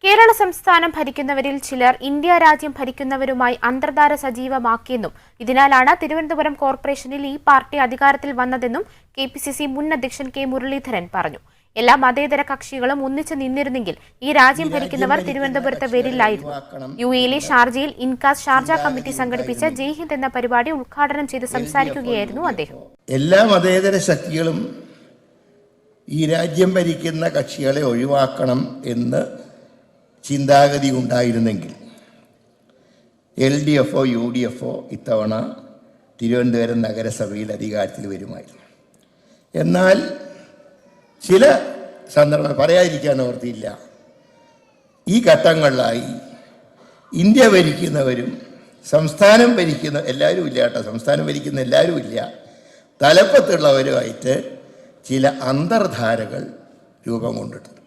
കേരള സംസ്ഥാനം ഭരിക്കുന്നവരിൽ ചിലർ ഇന്ത്യ രാജ്യം ഭരിക്കുന്നവരുമായി അന്തർധാര സജീവമാക്കിയെന്നും ഇതിനാലാണ് തിരുവനന്തപുരം കോർപ്പറേഷനിൽ ഈ പാർട്ടി അധികാരത്തിൽ വന്നതെന്നും കെപിസിസി മുൻ അധ്യക്ഷൻ കെ മുരളീധരൻ പറഞ്ഞു. എല്ലാ മതേതര കക്ഷികളും ഒന്നിച്ചു നിന്നിരുന്നെങ്കിൽ ഈ രാജ്യം ഭരിക്കുന്നവർ തിരുവനന്തപുരത്ത് വരില്ലായിരുന്നു. യുഎയിലെ ഷാർജയിൽ ഇൻകാസ് ഷാർജ കമ്മിറ്റി സംഘടിപ്പിച്ച ജയ് ഹിന്ദ് എന്ന പരിപാടി ഉദ്ഘാടനം ചെയ്ത് സംസാരിക്കുകയായിരുന്നു അദ്ദേഹം. എല്ലാ മതേതര ശക്തികളും ഈ രാജ്യം ഭരിക്കുന്ന കക്ഷികളെ ഒഴിവാക്കണം എന്ന് ചിന്താഗതി ഉണ്ടായിരുന്നെങ്കിൽ LDF UDF ഇത്തവണ തിരുവനന്തപുരം നഗരസഭയിൽ അധികാരത്തിൽ വരുമായിരുന്നു. എന്നാൽ ചില സന്ദർഭം പറയാതിരിക്കാൻ ഓർത്തില്ല. ഈ ഘട്ടങ്ങളിലായി ഇന്ത്യ ഭരിക്കുന്നവരും സംസ്ഥാനം ഭരിക്കുന്ന എല്ലാവരും ഇല്ല കേട്ടോ, സംസ്ഥാനം ഭരിക്കുന്ന എല്ലാവരും ഇല്ല, തലപ്പത്തുള്ളവരുമായിട്ട് ചില അന്തർധാരകൾ രൂപം കൊണ്ടിട്ടുണ്ട്.